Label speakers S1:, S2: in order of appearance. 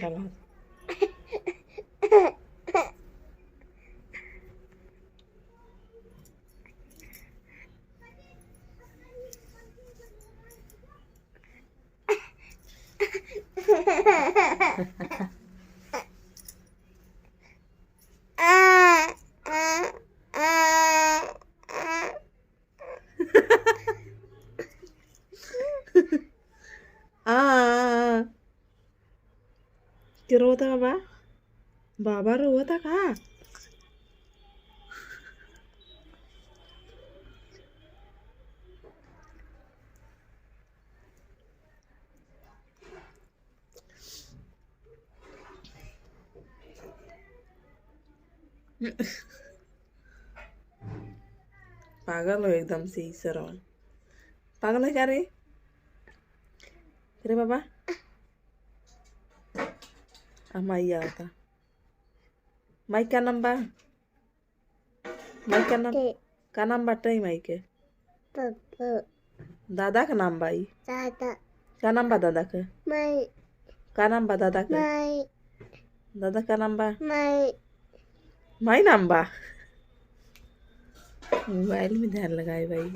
S1: चला ते रोता बाबा बाबा रोता का पागल हो एकदम से सरवन पागल है क्या रे बाबा माई आता माई क्या नाम बा माई का नाम बाटे माई के दादा का नाम बाई क्या नाम बा दादा के का नाम बा दादा के दादा का नाम बा माई नाम बा मोबाइल में ध्यान लगाए भाई